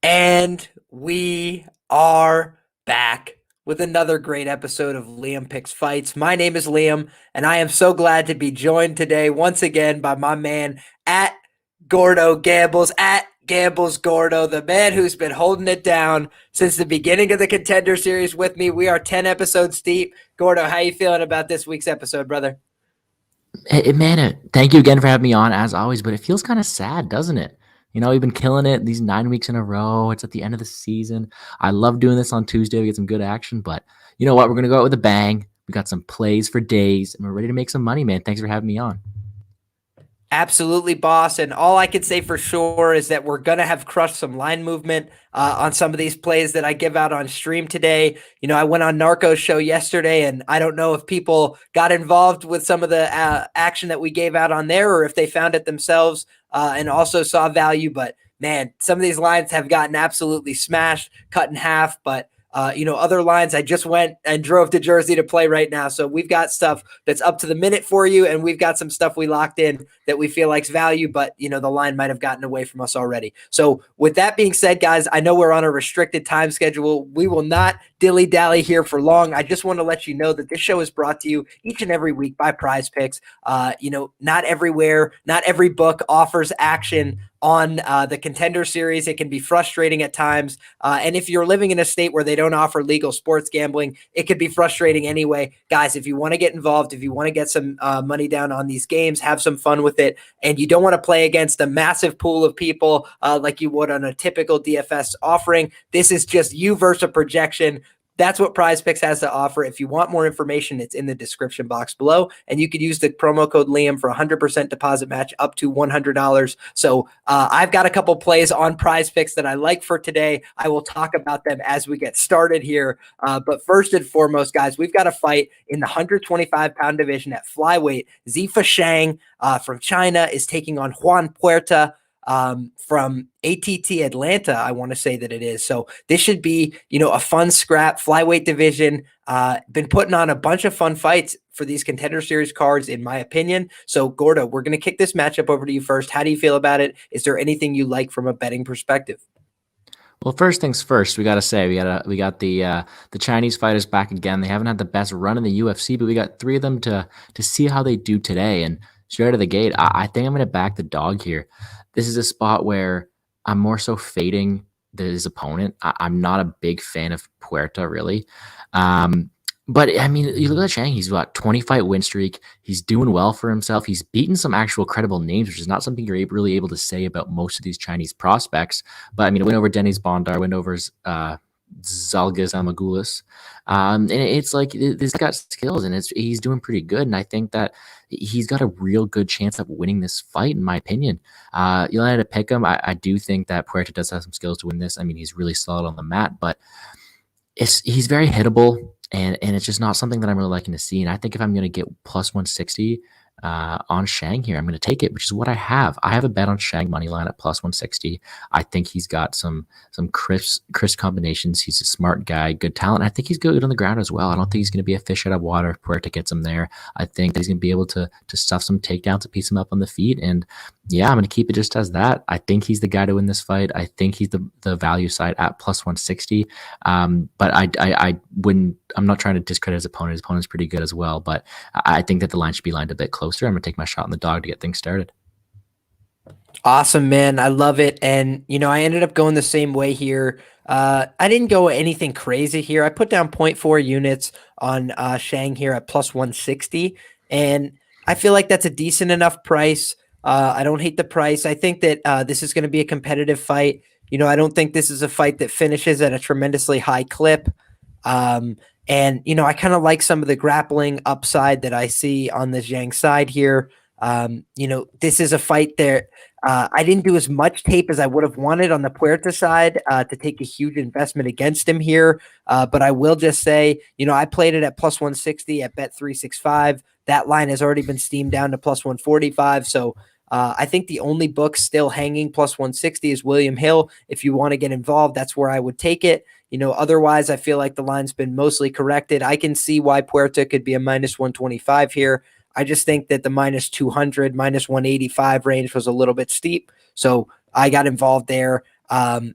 And we are back with another great episode of Liam Picks Fights. My name is Liam, and I am so glad to be joined today once again by my man at Gordo Gambles, at Gambles Gordo, the man who's been holding it down since the beginning of the Contender series with me. We are 10 episodes deep. Gordo, how you feeling about this week's episode, brother? Man, thank you again for having me on as always, but it feels kind of sad, doesn't it? We've been killing it these 9 weeks in a row. It's at the end of the season. I love doing this on Tuesday. We get some good action, but you know what? We're going to go out with a bang. We got some plays for days, and we're ready to make some money, man. Thanks for having me on. Absolutely, boss. And all I can say for sure is that we're going to have crushed some line movement on some of these plays that I give out on stream today. I went on Narco's show yesterday, and I don't know if people got involved with some of the action that we gave out on there or if they found it themselves and also saw value. But man, some of these lines have gotten absolutely smashed, cut in half. But other lines, I just went and drove to Jersey to play right now. So we've got stuff that's up to the minute for you, and we've got some stuff we locked in that we feel like's value, but the line might have gotten away from us already. So with that being said, guys, I know we're on a restricted time schedule. We will not dilly-dally here for long. I just want to let you know that this show is brought to you each and every week by Prize Picks. Not everywhere, not every book offers action on the Contender series. It can be frustrating at times. And if you're living in a state where they don't offer legal sports gambling, it could be frustrating anyway. Guys, if you want to get involved, if you want to get some money down on these games, have some fun with it, and you don't want to play against a massive pool of people like you would on a typical DFS offering, this is just you versus a projection. That's what Prize Picks has to offer. If you want more information, it's in the description box below. And you could use the promo code Liam for 100% deposit match up to $100. So I've got a couple plays on Prize Picks that I like for today. I will talk about them as we get started here. But first and foremost, guys, we've got a fight in the 125-pound division at flyweight. Zifa Shang from China is taking on Juan Puerta from ATT Atlanta, I want to say that it is. So this should be, a fun scrap flyweight division. Been putting on a bunch of fun fights for these Contender Series cards, in my opinion. So Gordo, we're going to kick this matchup over to you first. How do you feel about it? Is there anything you like from a betting perspective? Well, first things first, we gotta say we got the Chinese fighters back again. They haven't had the best run in the UFC, but we got three of them to see how they do today. And straight out of the gate, I think I'm gonna back the dog here. This is a spot where I'm more so fading his opponent. I'm not a big fan of Puerta, really. But I mean, you look at Chang, he's got 20-fight win streak. He's doing well for himself. He's beaten some actual credible names, which is not something you're really able to say about most of these Chinese prospects. But I mean, a win over Denis Bondar, win over Zalgiz Amagulis. And it's like this got skills, and he's doing pretty good. And I think that he's got a real good chance of winning this fight, in my opinion. You'll have to pick him. I do think that Puerta does have some skills to win this. I mean, he's really solid on the mat, but he's very hittable. And it's just not something that I'm really liking to see. And I think if I'm going to get plus 160 on Shang here, I'm going to take it, which is what I have. I have a bet on Shang money line at plus 160. I think he's got some crisp combinations. He's a smart guy, good talent. I think he's good on the ground as well. I don't think he's going to be a fish out of water if Puerta gets him there. I think that he's going to be able to stuff some takedowns to piece him up on the feet. And yeah, I'm going to keep it just as that. I think he's the guy to win this fight. I think he's the value side at plus 160. But I wouldn't. I'm not trying to discredit his opponent. His opponent's pretty good as well. But I think that the line should be lined a bit closer. I'm going to take my shot on the dog to get things started. Awesome, man. I love it. And, I ended up going the same way here. I didn't go anything crazy here. I put down 0.4 units on Shang here at plus 160. And I feel like that's a decent enough price. I don't hate the price. I think that this is going to be a competitive fight. I don't think this is a fight that finishes at a tremendously high clip. And, I kind of like some of the grappling upside that I see on the Zhang side here. This is a fight there. I didn't do as much tape as I would have wanted on the Puerta side to take a huge investment against him here. But I will just say, I played it at plus 160 at Bet365. That line has already been steamed down to plus 145. So I think the only book still hanging plus 160 is William Hill. If you want to get involved, that's where I would take it. Otherwise, I feel like the line's been mostly corrected. I can see why Puerta could be a minus 125 here. I just think that the minus 200, minus 185 range was a little bit steep. So I got involved there. And,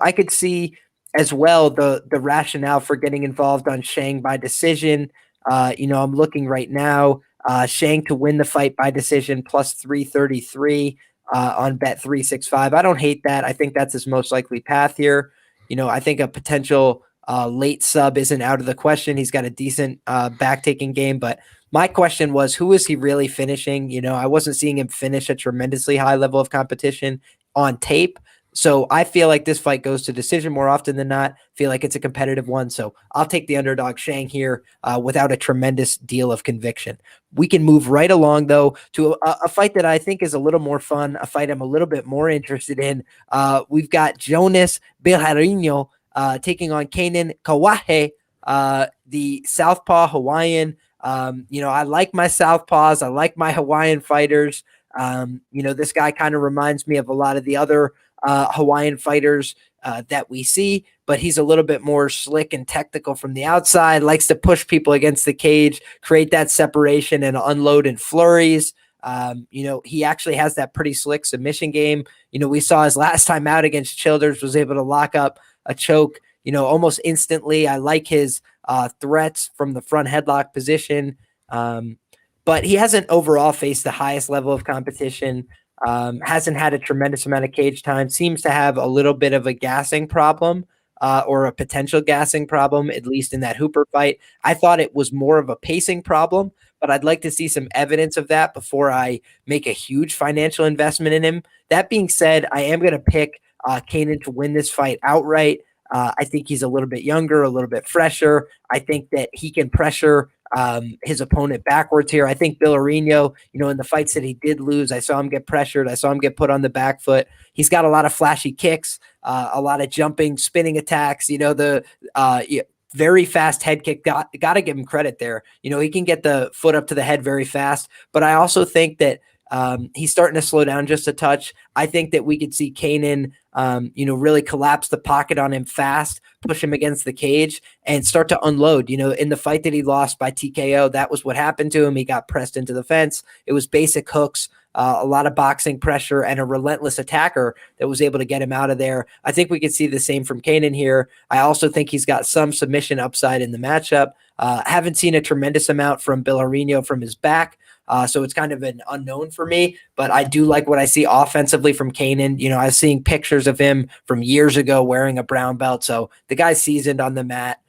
I could see as well the rationale for getting involved on Shang by decision. I'm looking right now, Shang to win the fight by decision plus 333 on Bet365. I don't hate that. I think that's his most likely path here. I think a potential late sub isn't out of the question. He's got a decent back-taking game, but my question was, who is he really finishing? I wasn't seeing him finish a tremendously high level of competition on tape. So I feel like this fight goes to decision more often than not. Feel like it's a competitive one. So I'll take the underdog Shang here without a tremendous deal of conviction. We can move right along, though, to a fight that I think is a little more fun, a fight I'm a little bit more interested in. We've got Jonas Bergerino taking on Kanan Kawahi, the Southpaw Hawaiian. I like my Southpaws. I like my Hawaiian fighters. This guy kind of reminds me of a lot of the other Hawaiian fighters that we see, but he's a little bit more slick and technical from the outside, likes to push people against the cage, create that separation and unload in flurries. He actually has that pretty slick submission game. We saw his last time out against Childers was able to lock up a choke, almost instantly. I like his threats from the front headlock position. But he hasn't overall faced the highest level of competition. Hasn't had a tremendous amount of cage time, seems to have a little bit of a gassing problem or a potential gassing problem, at least in that Hooper fight. I thought it was more of a pacing problem, but I'd like to see some evidence of that before I make a huge financial investment in him. That being said, I am going to pick Kanan to win this fight outright. I think he's a little bit younger, a little bit fresher. I think that he can pressure his opponent backwards here. I think Bergerino, in the fights that he did lose, I saw him get pressured. I saw him get put on the back foot. He's got a lot of flashy kicks, a lot of jumping, spinning attacks. The very fast head kick. Got to give him credit there. He can get the foot up to the head very fast. But I also think that he's starting to slow down just a touch. I think that we could see Kanan, really collapse the pocket on him fast, push him against the cage, and start to unload. In the fight that he lost by TKO, that was what happened to him. He got pressed into the fence. It was basic hooks, a lot of boxing pressure, and a relentless attacker that was able to get him out of there. I think we could see the same from Kanan here. I also think he's got some submission upside in the matchup. Haven't seen a tremendous amount from Bergerino from his back. So it's kind of an unknown for me, but I do like what I see offensively from Kanan. I was seeing pictures of him from years ago wearing a brown belt. So the guy's seasoned on the mat,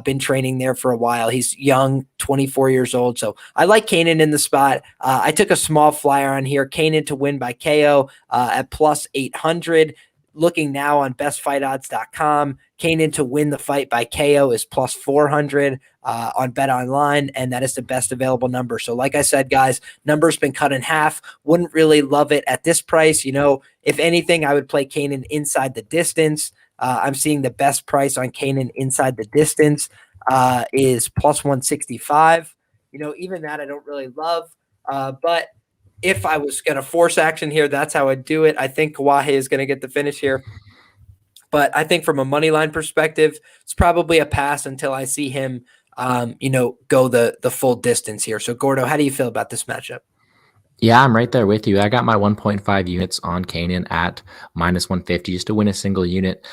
been training there for a while. He's young, 24 years old. So I like Kanan in the spot. I took a small flyer on here, Kanan to win by KO at plus 800. Looking now on bestfightodds.com, Kanan to win the fight by KO is plus 400 on Bet Online, and that is the best available number. So like I said, guys, number's been cut in half. Wouldn't really love it at this price. If anything, I would play Kanan inside the distance. I'm seeing the best price on Kanan inside the distance is plus 165. Even that I don't really love, but if I was going to force action here, that's how I'd do it. I think Kawahi is going to get the finish here. But I think from a money line perspective, it's probably a pass until I see him, go the full distance here. So, Gordo, how do you feel about this matchup? Yeah, I'm right there with you. I got my 1.5 units on Kanan at minus 150 just to win a single unit.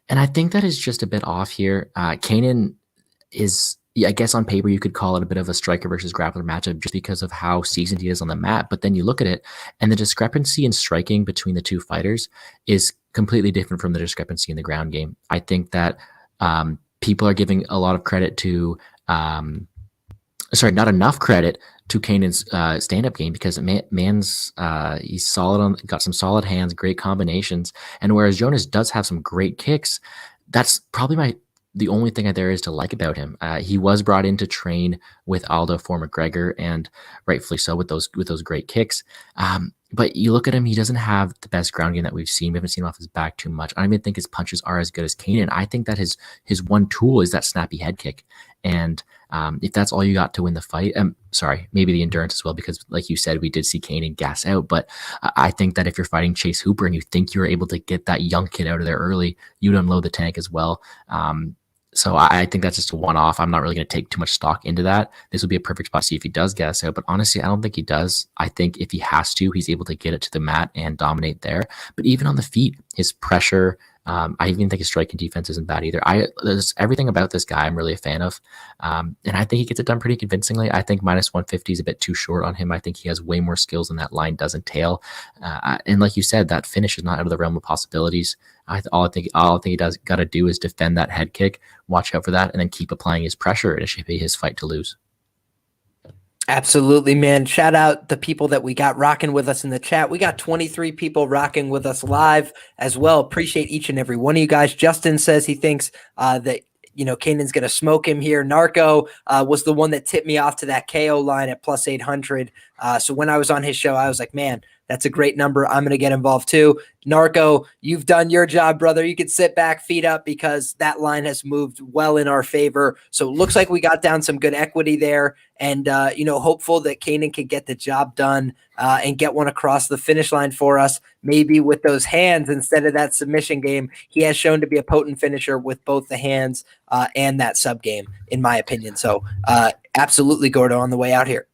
And I think that is just a bit off here. Kanan is, I guess on paper, you could call it a bit of a striker versus grappler matchup just because of how seasoned he is on the mat. But then you look at it, and the discrepancy in striking between the two fighters is completely different from the discrepancy in the ground game. I think that people are giving a lot of credit to, not enough credit to Kanan's stand-up game because man's he's solid got some solid hands, great combinations, and whereas Jonas does have some great kicks, that's probably the only thing there is to like about him. He was brought in to train with Aldo for McGregor, and rightfully so with those great kicks. But you look at him, he doesn't have the best ground game that we've seen. We haven't seen him off his back too much. I don't even think his punches are as good as Kanan. I think that his one tool is that snappy head kick. And if that's all you got to win the fight, maybe the endurance as well, because like you said, we did see Kanan gas out. But I think that if you're fighting Chase Hooper and you think you're able to get that young kid out of there early, you'd unload the tank as well. So I think that's just a one-off. I'm not really going to take too much stock into that. This would be a perfect spot to see if he does get us out. But honestly, I don't think he does. I think if he has to, he's able to get it to the mat and dominate there. But even on the feet, his pressure, I even think his striking defense isn't bad either. There's everything about this guy I'm really a fan of. And I think he gets it done pretty convincingly. I think minus 150 is a bit too short on him. I think he has way more skills than that line does entail. And like you said, that finish is not out of the realm of possibilities. All I think he does got to do is defend that head kick, watch out for that, and then keep applying his pressure. And it should be his fight to lose. Absolutely, man. Shout out the people that we got rocking with us in the chat. We got 23 people rocking with us live as well. Appreciate each and every one of you guys. Justin says he thinks that Kanan's going to smoke him here. Narco was the one that tipped me off to that KO line at plus 800. So when I was on his show, I was like, man, that's a great number. I'm going to get involved too. Narco, you've done your job, brother. You can sit back, feet up, because that line has moved well in our favor. So it looks like we got down some good equity there, and hopeful that Kanan can get the job done and get one across the finish line for us. Maybe with those hands instead of that submission game. He has shown to be a potent finisher with both the hands and that sub game, in my opinion. So absolutely, Gordo, on the way out here.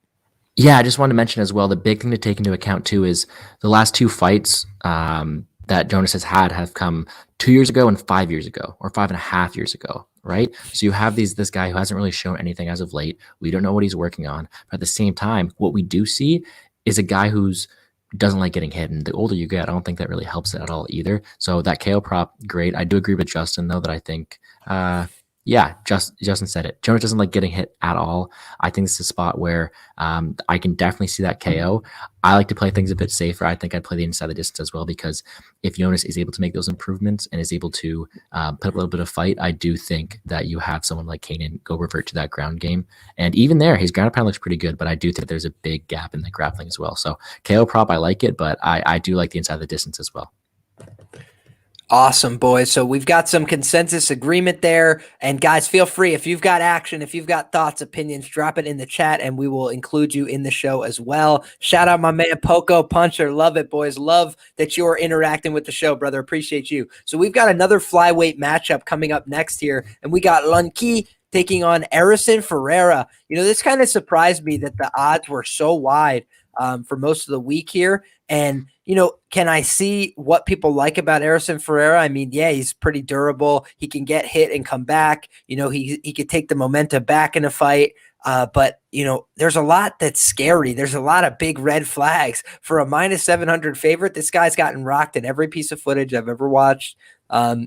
Yeah, I just wanted to mention as well, the big thing to take into account too is the last two fights that Jonas has had have come 2 years ago and 5 years ago, or 5.5 years ago, right? So you have this guy who hasn't really shown anything as of late. We don't know what he's working on. But at the same time, what we do see is a guy who's doesn't like getting hit. And the older you get, I don't think that really helps it at all either. So that KO prop, great. I do agree with Justin, though, that I think Justin said it. Jonas doesn't like getting hit at all. I think this is a spot where I can definitely see that KO. I like to play things a bit safer. I think I'd play the inside the distance as well, because if Jonas is able to make those improvements and is able to put up a little bit of fight, I do think that you have someone like Kanan go revert to that ground game. And even there, his ground pound looks pretty good, but I do think there's a big gap in the grappling as well. So KO prop, I like it, but I do like the inside the distance as well. Awesome, boys. So we've got some consensus agreement there. And guys, feel free, if you've got action, if you've got thoughts, opinions, drop it in the chat and we will include you in the show as well. Shout out my man Poco Puncher. Love it, boys. Love that you're interacting with the show, brother. Appreciate you. So we've got another flyweight matchup coming up next here. And we got Lunki taking on Erison Ferreira. This kind of surprised me that the odds were so wide for most of the week here. And can I see what people like about Erison Ferreira? I mean, yeah, he's pretty durable. He can get hit and come back. He could take the momentum back in a fight. But there's a lot that's scary. There's a lot of big red flags for a minus 700 favorite. This guy's gotten rocked in every piece of footage I've ever watched.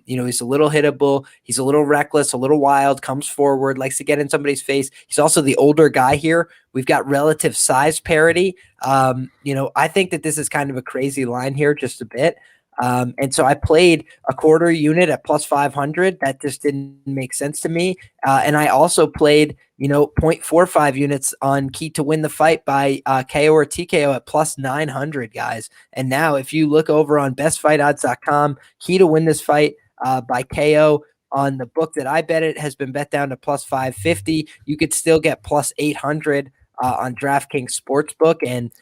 He's a little hittable. He's a little reckless, a little wild, comes forward, likes to get in somebody's face. He's also the older guy here. We've got relative size parity. I think that this is kind of a crazy line here, just a bit. And so I played a quarter unit at plus 500. That just didn't make sense to me. And I also played, 0.45 units on Key to win the fight by KO or TKO at plus 900, guys. And now if you look over on bestfightodds.com, Key to win this fight by KO on the book that I bet it has been bet down to plus 550. You could still get plus 800 on DraftKings Sportsbook. And,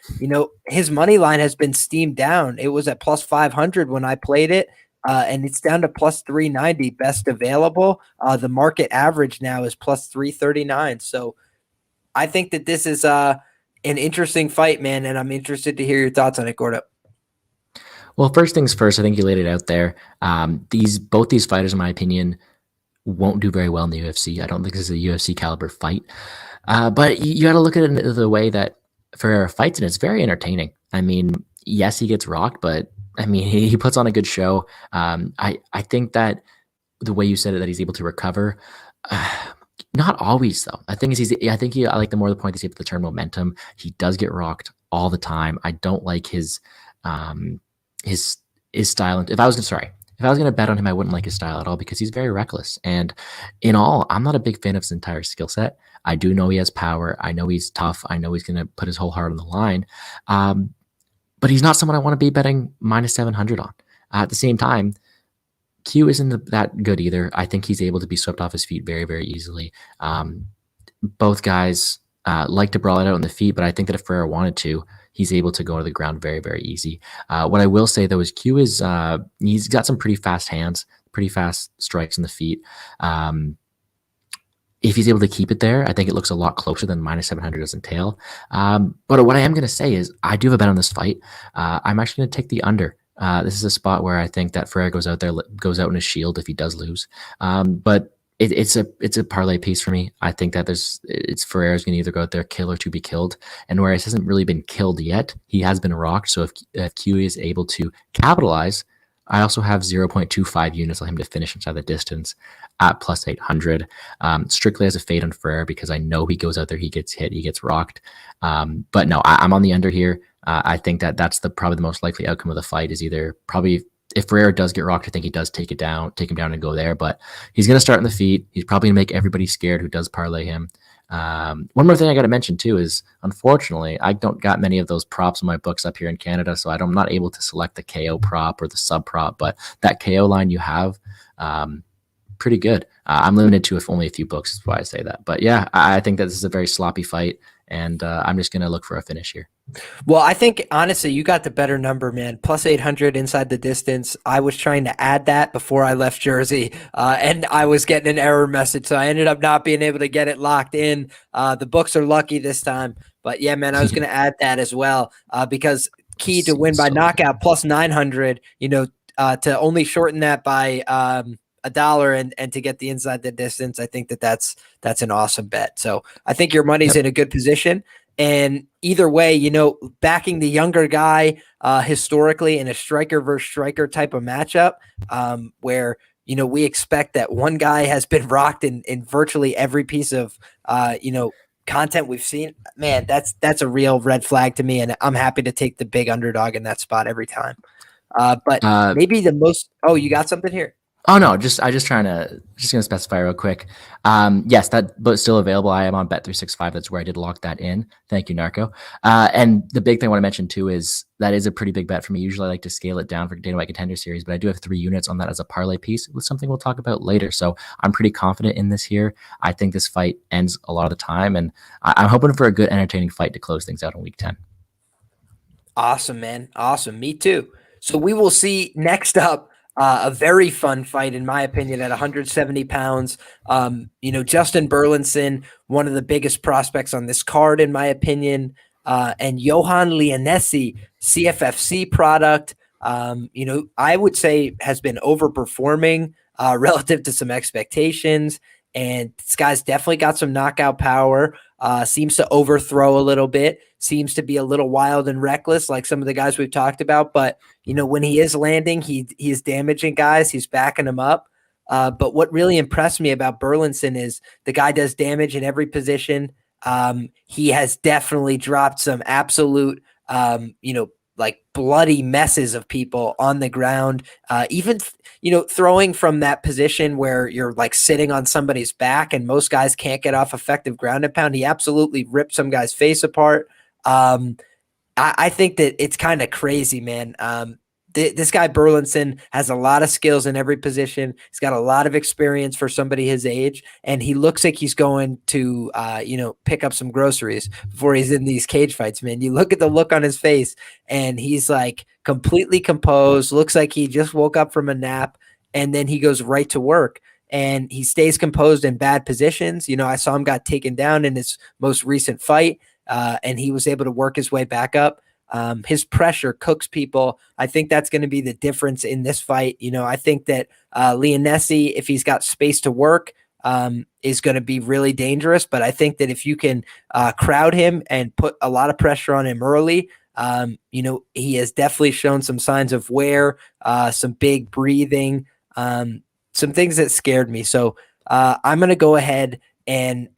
his money line has been steamed down. It was at plus 500 when I played it, and it's down to plus 390 best available. The market average now is plus 339. So I think that this is an interesting fight, man, and I'm interested to hear your thoughts on it, Gordo. Well, first things first, I think you laid it out there. Both these fighters, in my opinion, won't do very well in the UFC. I don't think this is a UFC caliber fight. But you got to look at it the way that Ferreira fights, and it's very entertaining. I mean, yes, he gets rocked, but I mean, he puts on a good show. I think that the way you said it, that he's able to recover, not always though. I like the more the point he's able to turn momentum. He does get rocked all the time. I don't like his style. If I was going to bet on him, I wouldn't like his style at all, because he's very reckless. And in all, I'm not a big fan of his entire skill set. I do know he has power. I know he's tough. I know he's going to put his whole heart on the line. But he's not someone I want to be betting minus 700 on. At the same time, Q isn't that good either. I think he's able to be swept off his feet very, very easily. Both guys like to brawl it out on the feet, but I think that if Ferreira wanted to, he's able to go to the ground very, very easy. What I will say, though, is Q is he's got some pretty fast hands, pretty fast strikes in the feet. if he's able to keep it there, I think it looks a lot closer than minus 700 does in tail. But what I am going to say is I do have a bet on this fight. I'm actually going to take the under. This is a spot where I think that Ferrer goes out in a shield if he does lose. But it's a parlay piece for me. I think that it's Ferrer's going to either go out there, kill or to be killed. And whereas he hasn't really been killed yet, he has been rocked. So if Kiwi is able to capitalize, I also have 0.25 units on him to finish inside the distance at plus 800. Strictly as a fade on Ferrer because I know he goes out there, he gets hit, he gets rocked. But no, I'm on the under here. I think that's probably the most likely outcome of the fight is either probably if Ferrer does get rocked, I think he does take him down and go there. But he's going to start in the feet. He's probably going to make everybody scared who does parlay him. One more thing I got to mention too is, unfortunately, I don't got many of those props in my books up here in Canada, so I'm not able to select the KO prop or the sub prop. But that KO line you have, pretty good. I'm limited to only a few books, is why I say that. But yeah, I think that this is a very sloppy fight, and I'm just going to look for a finish here. Well, I think, honestly, you got the better number, man. Plus 800 inside the distance. I was trying to add that before I left Jersey, and I was getting an error message, so I ended up not being able to get it locked in. The books are lucky this time. But, yeah, man, I was going to add that as well because key to win by knockout, plus 900, to only shorten that by $1 and to get the inside the distance, I think that's an awesome bet. So I think your money's in a good position. And either way, backing the younger guy historically in a striker versus striker type of matchup where, we expect that one guy has been rocked in virtually every piece of, content we've seen, man, that's a real red flag to me. And I'm happy to take the big underdog in that spot every time. But maybe the most, you got something here. Oh no, just gonna specify real quick. Yes, that but still available. I am on Bet365. That's where I did lock that in. Thank you, Narco. And the big thing I want to mention too is that is a pretty big bet for me. Usually I like to scale it down for Dana White Contender Series, but I do have 3 units on that as a parlay piece with something we'll talk about later. So I'm pretty confident in this here. I think this fight ends a lot of the time, and I'm hoping for a good, entertaining fight to close things out in week 10. Awesome, man. Awesome. Me too. So we will see next up. A very fun fight, in my opinion, at 170 pounds. Justin Burlinson, one of the biggest prospects on this card, in my opinion, and Johan Lianesi, CFFC product, I would say has been overperforming relative to some expectations. And this guy's definitely got some knockout power, seems to overthrow a little bit, seems to be a little wild and reckless like some of the guys we've talked about. But, when he is landing, he's damaging guys. He's backing them up. But what really impressed me about Burlinson is the guy does damage in every position. He has definitely dropped some absolute, like bloody messes of people on the ground, even, throwing from that position where you're like sitting on somebody's back and most guys can't get off effective ground and pound. He absolutely ripped some guy's face apart. I think that it's kind of crazy, man. This guy Burlinson has a lot of skills in every position. He's got a lot of experience for somebody his age, and he looks like he's going to, pick up some groceries before he's in these cage fights, man. You look at the look on his face, and he's like completely composed, looks like he just woke up from a nap, and then he goes right to work. And he stays composed in bad positions. I saw him got taken down in his most recent fight, and he was able to work his way back up. His pressure cooks people. I think that's going to be the difference in this fight. I think that Lianesi, if he's got space to work, is going to be really dangerous. But I think that if you can crowd him and put a lot of pressure on him early, he has definitely shown some signs of wear, some big breathing, some things that scared me. So I'm going to go ahead and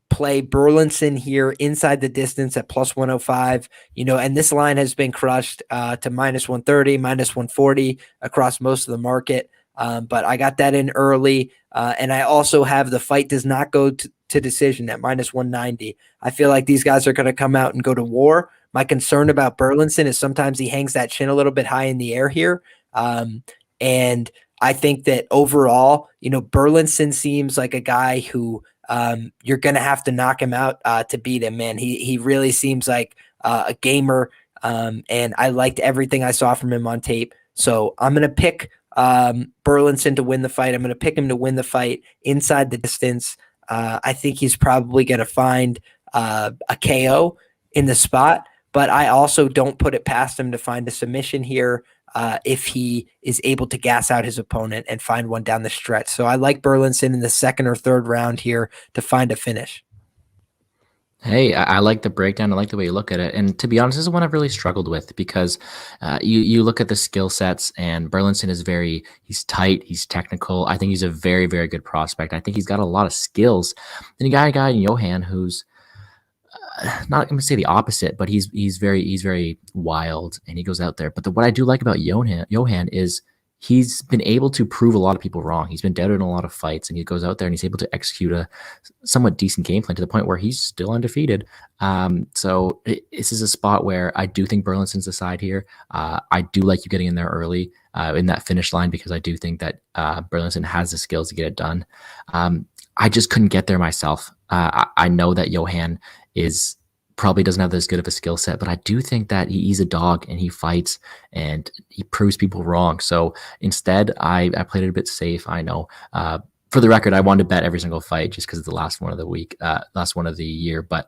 play Burlinson here inside the distance at plus 105, and this line has been crushed to minus 130, minus 140 across most of the market. But I got that in early. And I also have the fight does not go to decision at minus 190. I feel like these guys are going to come out and go to war. My concern about Burlinson is sometimes he hangs that chin a little bit high in the air here. And I think that overall, Burlinson seems like a guy who you're going to have to knock him out to beat him, man. He really seems like a gamer, and I liked everything I saw from him on tape. So I'm going to pick Burlinson to win the fight. I'm going to pick him to win the fight inside the distance. I think he's probably going to find a KO in the spot, but I also don't put it past him to find a submission here if he is able to gas out his opponent and find one down the stretch. So I like Burlinson in the second or third round here to find a finish. Hey, I like the breakdown. I like the way you look at it. And to be honest, this is one I've really struggled with because you look at the skill sets, and Burlinson is he's tight, he's technical. I think he's a very, very good prospect. I think he's got a lot of skills. Then you got a guy in Johan who's not going to say the opposite, but he's very wild, and he goes out there. But what I do like about Johan is he's been able to prove a lot of people wrong. He's been doubted in a lot of fights, and he goes out there and he's able to execute a somewhat decent game plan to the point where he's still undefeated. So this is a spot where I do think Burlinson's the side here. I do like you getting in there early in that finish line because I do think that Burlinson has the skills to get it done. I just couldn't get there myself. I know that Johan probably doesn't have as good of a skill set, but I do think that he's a dog and he fights and he proves people wrong. So instead, I played it a bit safe. I know. For the record, I wanted to bet every single fight just because it's the last one of the week, last one of the year. But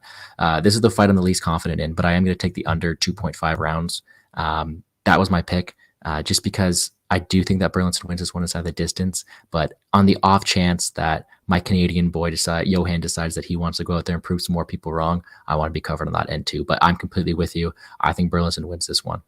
this is the fight I'm the least confident in. But I am going to take the under 2.5 rounds. That was my pick, just because I do think that Burlinson wins this one inside the distance. But on the off chance that my Canadian boy Johan decides that he wants to go out there and prove some more people wrong, I want to be covered on that end too. But I'm completely with you. I think Burlinson wins this one.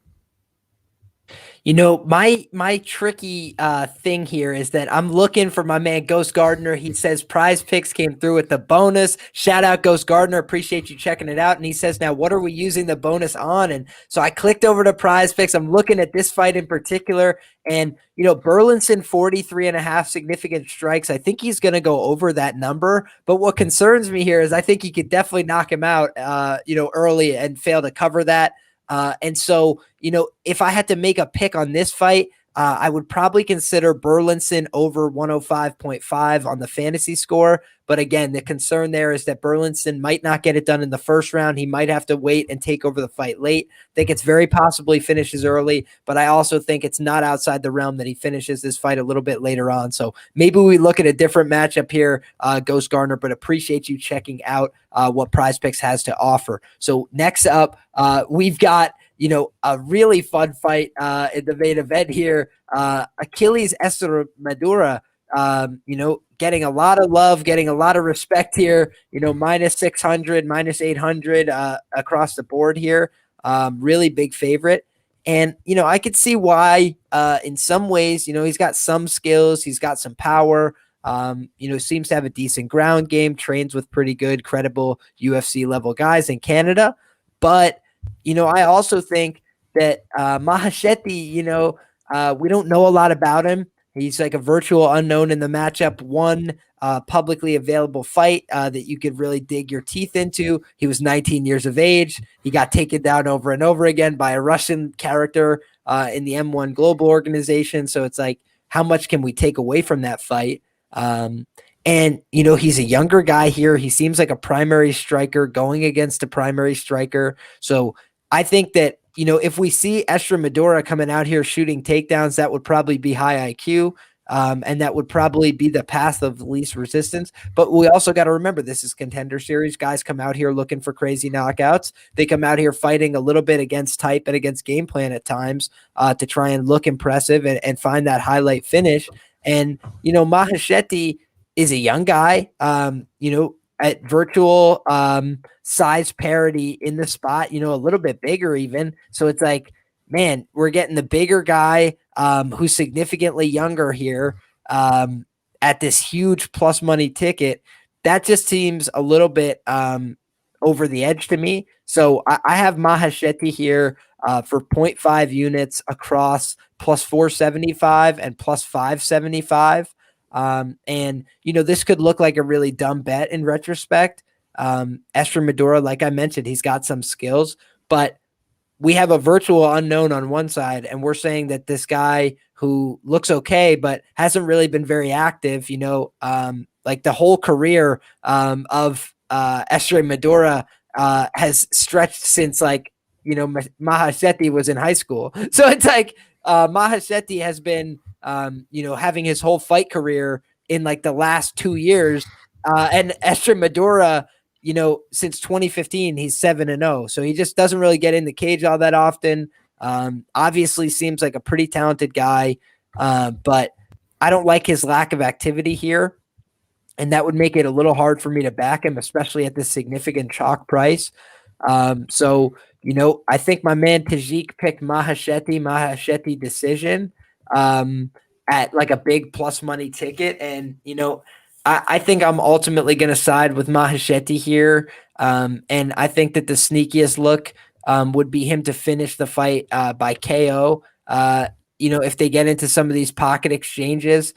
You know, my tricky thing here is that I'm looking for my man Ghost Gardner. He says PrizePicks came through with the bonus. Shout out Ghost Gardner. Appreciate you checking it out. And he says, now what are we using the bonus on? And so I clicked over to PrizePicks. I'm looking at this fight in particular. And, you know, Burlinson 43.5 significant strikes. I think he's going to go over that number. But what concerns me here is I think he could definitely knock him out, early and fail to cover that. And so, you know, if I had to make a pick on this fight, I would probably consider Burlinson over 105.5 on the fantasy score. But again, the concern there is that Burlinson might not get it done in the first round. He might have to wait and take over the fight late. I think it's very possible he finishes early, but I also think it's not outside the realm that he finishes this fight a little bit later on. So maybe we look at a different matchup here, Ghost Gardner, but appreciate you checking out what PrizePicks has to offer. So next up, we've got, you know, a really fun fight in the main event here. Achilles Esther Madura, getting a lot of love, getting a lot of respect here, minus 600, minus 800 across the board here. Really big favorite. And, I could see why in some ways, he's got some skills, he's got some power, seems to have a decent ground game, trains with pretty good, credible UFC level guys in Canada. But, I also think that Mahasheti, we don't know a lot about him. He's like a virtual unknown in the matchup. One publicly available fight that you could really dig your teeth into. He was 19 years of age. He got taken down over and over again by a Russian character in the M1 Global organization. So it's like, how much can we take away from that fight? And, he's a younger guy here. He seems like a primary striker going against a primary striker. So I think that, if we see Esther Maduro coming out here shooting takedowns, that would probably be high IQ. And that would probably be the path of least resistance. But we also got to remember, this is Contender Series. Guys come out here looking for crazy knockouts. They come out here fighting a little bit against type and against game plan at times to try and look impressive and find that highlight finish. And, Mahasheti is a young guy, at virtual size parity in the spot, a little bit bigger even. So it's like, man, we're getting the bigger guy who's significantly younger here at this huge plus money ticket. That just seems a little bit over the edge to me. So I have Mahasheti here for 0.5 units across plus 475 and plus 575. And this could look like a really dumb bet in retrospect. Esther Maduro, like I mentioned, he's got some skills, but we have a virtual unknown on one side, and we're saying that this guy who looks okay, but hasn't really been very active, like the whole career of Esther Maduro has stretched since Mahasheti was in high school. So it's like Mahasheti has been having his whole fight career in like the last 2 years And Esther Madura, since 2015, he's 7-0. So he just doesn't really get in the cage all that often. Obviously seems like a pretty talented guy, but I don't like his lack of activity here. And that would make it a little hard for me to back him, especially at this significant chalk price. So, I think my man Tajik picked Mahesheti decision at like a big plus money ticket. And, I think I'm ultimately going to side with Mahesheti here. And I think that the sneakiest look would be him to finish the fight by KO. If they get into some of these pocket exchanges,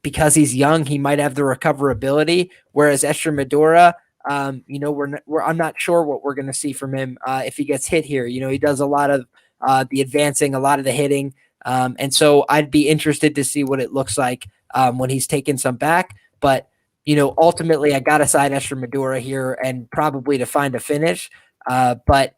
because he's young, he might have the recoverability. Whereas Esther Madura, I'm not sure what we're going to see from him if he gets hit here. He does a lot of the advancing, a lot of the hitting. And so I'd be interested to see what it looks like when he's taken some back. But, ultimately I got to side Esther Madura here and probably to find a finish. But,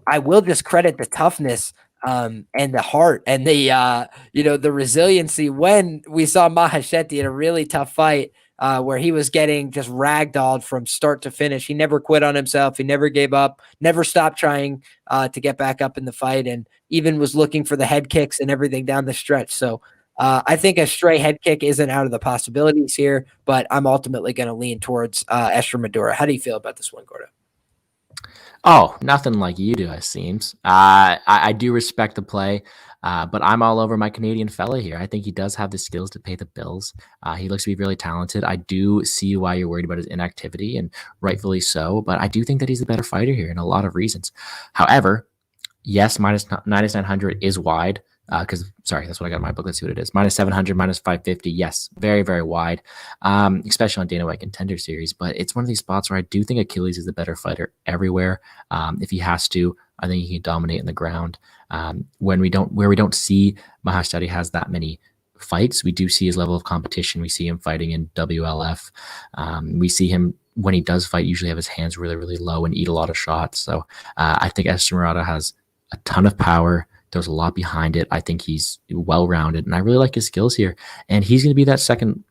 I will just credit the toughness and the heart and the resiliency when we saw Mahesheti in a really tough fight where he was getting just ragdolled from start to finish. He never quit on himself. He never gave up, never stopped trying to get back up in the fight, and even was looking for the head kicks and everything down the stretch. So I think a stray head kick isn't out of the possibilities here, but I'm ultimately going to lean towards Esther Madura. How do you feel about this one, Gordo? Oh, nothing like you do, it seems. I do respect the play, but I'm all over my Canadian fella here. I think he does have the skills to pay the bills. He looks to be really talented. I do see why you're worried about his inactivity, and rightfully so, but I do think that he's a better fighter here in a lot of reasons. However, yes, minus 900 is wide. That's what I got in my book. Let's see what it is. Minus 700, minus 550. Yes, very, very wide, especially on Dana White Contender Series. But it's one of these spots where I do think Achilles is the better fighter everywhere. If he has to, I think he can dominate in the ground. Where we don't see Mahesheti has that many fights, we do see his level of competition. We see him fighting in WLF. We see him when he does fight, usually have his hands really, really low and eat a lot of shots. So I think Esther Madura has a ton of power. There's a lot behind it. I think he's well-rounded, and I really like his skills here. And he's going to be that second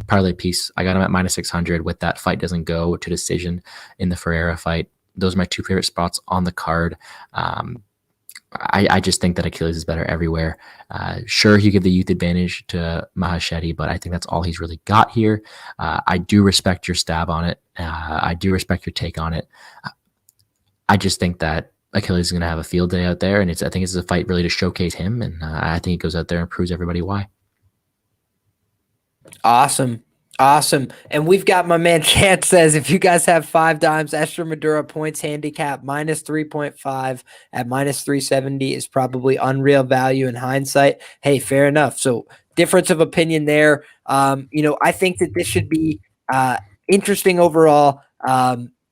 parlay piece. I got him at minus 600 with that fight doesn't go to decision in the Ferreira fight. Those are my two favorite spots on the card. I just think that Achilles is better everywhere. Sure, you give the youth advantage to Mahesheti, but I think that's all he's really got here. I do respect your stab on it. I do respect your take on it. I just think that Achilles is going to have a field day out there, and I think it's a fight really to showcase him, and I think he goes out there and proves everybody why. Awesome. And we've got my man Chance says, if you guys have 5 dimes, Esther Madura points handicap minus 3.5 at minus 370 is probably unreal value in hindsight. Hey, fair enough. So difference of opinion there. I think that this should be interesting overall.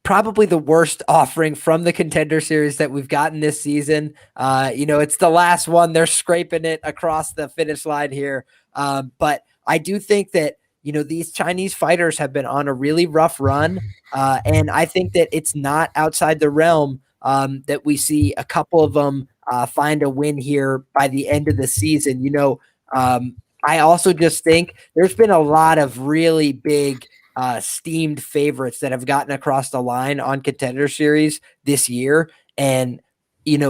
Probably the worst offering from the Contender Series that we've gotten this season. It's the last one. They're scraping it across the finish line here. But I do think that, these Chinese fighters have been on a really rough run. And I think that it's not outside the realm that we see a couple of them find a win here by the end of the season. I also just think there's been a lot of really big steamed favorites that have gotten across the line on Contender Series this year. And,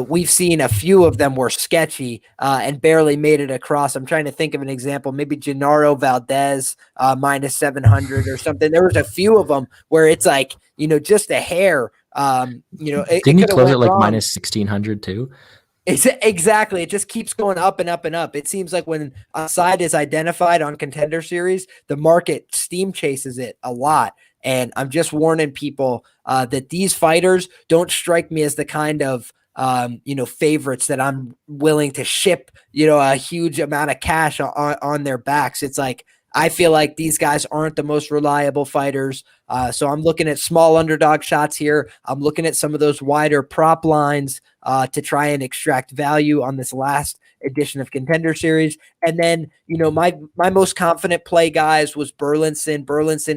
we've seen a few of them were sketchy and barely made it across. I'm trying to think of an example, maybe Gennaro Valdez minus 700 or something. There was a few of them where it's like, just a hair. Didn't he close it like minus 1600 too? Exactly. It just keeps going up and up and up. It seems like when a side is identified on Contender Series, the market steam chases it a lot. And I'm just warning people that these fighters don't strike me as the kind of favorites that I'm willing to ship, a huge amount of cash on their backs. It's like, I feel like these guys aren't the most reliable fighters. So I'm looking at small underdog shots here. I'm looking at some of those wider prop lines to try and extract value on this last edition of Contender Series. And then, my most confident play, guys, was Burlinson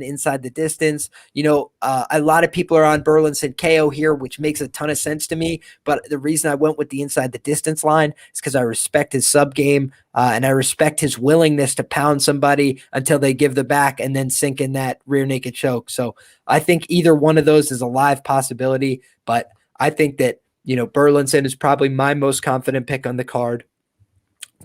inside the distance. A lot of people are on Burlinson KO here, which makes a ton of sense to me. But the reason I went with the inside the distance line is because I respect his sub game. And I respect his willingness to pound somebody until they give the back and then sink in that rear naked choke. So I think either one of those is a live possibility, but I think that, Burlinson is probably my most confident pick on the card,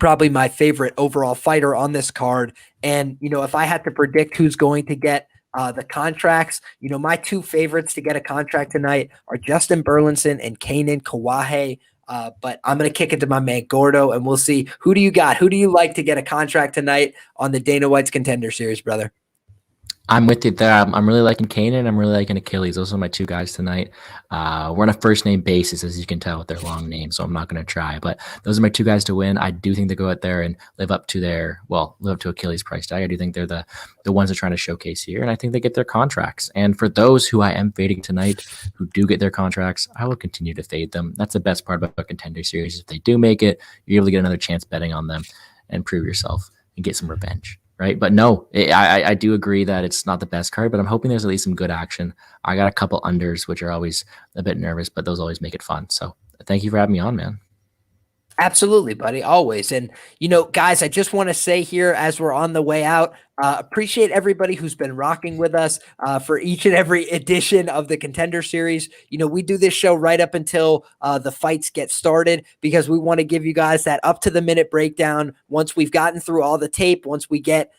probably my favorite overall fighter on this card. And, if I had to predict who's going to get the contracts, my two favorites to get a contract tonight are Justin Burlinson and Kanan Kawahi. But I'm going to kick it to my man Gordo, and we'll see. Who do you got? Who do you like to get a contract tonight on the Dana White's Contender Series, brother? I'm with you there. I'm really liking Kanan. I'm really liking Achilles. Those are my two guys tonight. We're on a first name basis, as you can tell with their long names, so I'm not going to try. But those are my two guys to win. I do think they go out there and live up to Achilles' price tag. I do think they're the ones that are trying to showcase here, and I think they get their contracts. And for those who I am fading tonight, who do get their contracts, I will continue to fade them. That's the best part about Contender Series. If they do make it, you're able to get another chance betting on them and prove yourself and get some revenge. Right. But no, I do agree that it's not the best card, but I'm hoping there's at least some good action. I got a couple unders, which are always a bit nervous, but those always make it fun. So thank you for having me on, man. Absolutely, buddy. Always. And, guys, I just want to say here as we're on the way out, appreciate everybody who's been rocking with us for each and every edition of the Contender Series. We do this show right up until the fights get started because we want to give you guys that up to the minute breakdown once we've gotten through all the tape, once we get,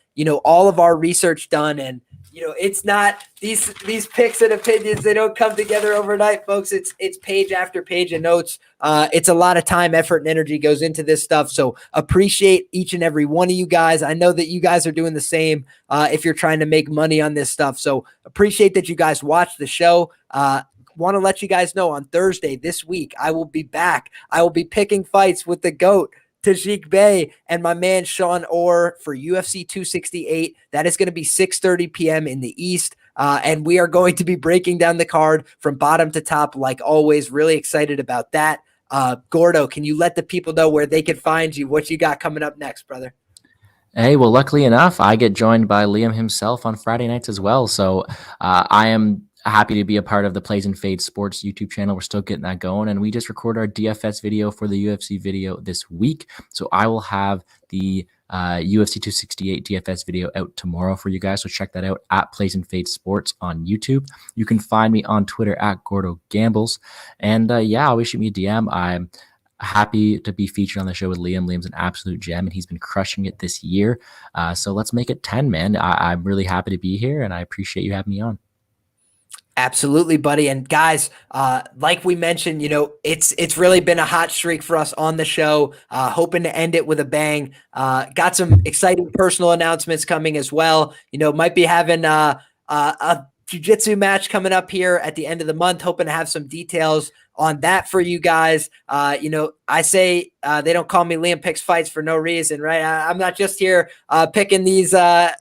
all of our research done. And, it's not these picks and opinions. They don't come together overnight, folks. It's page after page of notes. It's a lot of time, effort, and energy goes into this stuff. So appreciate each and every one of you guys. I know that you guys are doing the same if you're trying to make money on this stuff. So appreciate that you guys watch the show. Want to let you guys know on Thursday this week, I will be back. I will be picking fights with the GOAT, Tajik Bey, and my man Sean Orr for UFC 268. That is going to be 6:30 p.m. in the East. And we are going to be breaking down the card from bottom to top, like always. Really excited about that. Gordo, can you let the people know where they can find you? What you got coming up next, brother? Hey, well, luckily enough, I get joined by Liam himself on Friday nights as well. So I am happy to be a part of the Plays and Fades Sports YouTube channel. We're still getting that going, and we just record our DFS video for the UFC video this week. So I will have the UFC 268 DFS video out tomorrow for you guys. So check that out at Plays and Fades Sports on YouTube. You can find me on Twitter at Gordo Gambles. And always shoot me a DM. I'm happy to be featured on the show with Liam. Liam's an absolute gem, and he's been crushing it this year. So let's make it 10, man. I'm really happy to be here, and I appreciate you having me on. Absolutely, buddy. And guys, like we mentioned, it's really been a hot streak for us on the show, hoping to end it with a bang. Got some exciting personal announcements coming as well. Might be having a jiu-jitsu match coming up here at the end of the month, hoping to have some details on that for you guys. I say they don't call me Liam Picks Fights for no reason, right? I'm not just here picking these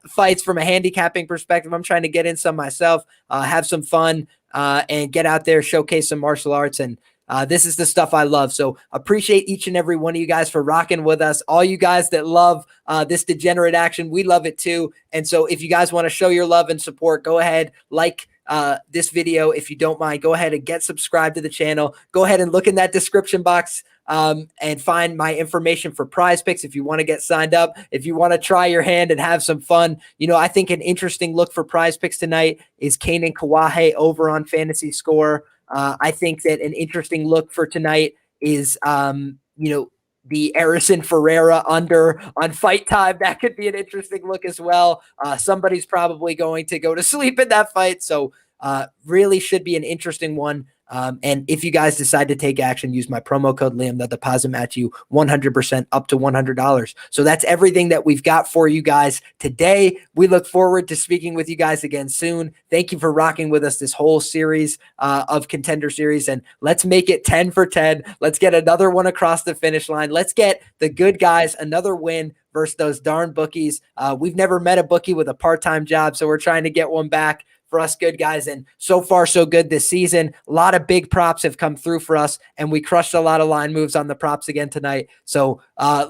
fights from a handicapping perspective. I'm trying to get in some myself, have some fun, and get out there, showcase some martial arts. And this is the stuff I love. So appreciate each and every one of you guys for rocking with us. All you guys that love this degenerate action, we love it too. And so if you guys want to show your love and support, go ahead, like this video. If you don't mind, go ahead and get subscribed to the channel. Go ahead and look in that description box and find my information for PrizePicks if you want to get signed up, if you want to try your hand and have some fun. I think an interesting look for PrizePicks tonight is Kanan Kawahi over on Fantasy Score. I think that an interesting look for tonight is, the Arison Ferreira under on Fight Time. That could be an interesting look as well. Somebody's probably going to go to sleep in that fight. So really should be an interesting one. And if you guys decide to take action, use my promo code Liam. They'll deposit match you 100% up to $100. So that's everything that we've got for you guys today. We look forward to speaking with you guys again soon. Thank you for rocking with us this whole series of Contender Series. And let's make it 10 for 10. Let's get another one across the finish line. Let's get the good guys another win versus those darn bookies. We've never met a bookie with a part-time job, so we're trying to get one back for us good guys. And so far, so good this season. A lot of big props have come through for us, and we crushed a lot of line moves on the props again tonight. So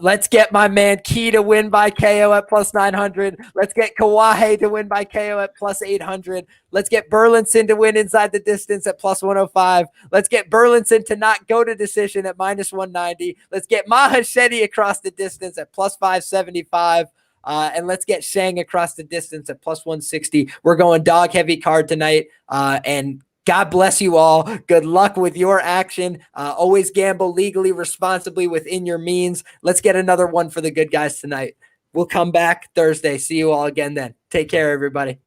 let's get my man Key to win by KO at plus 900. Let's get Kawahi to win by KO at plus 800. Let's get Burlinson to win inside the distance at plus 105. Let's get Burlinson to not go to decision at minus 190. Let's get Mahesheti across the distance at plus 575. And let's get Shang across the distance at plus 160. We're going dog heavy card tonight. And God bless you all. Good luck with your action. Always gamble legally, responsibly within your means. Let's get another one for the good guys tonight. We'll come back Thursday. See you all again then. Take care, everybody.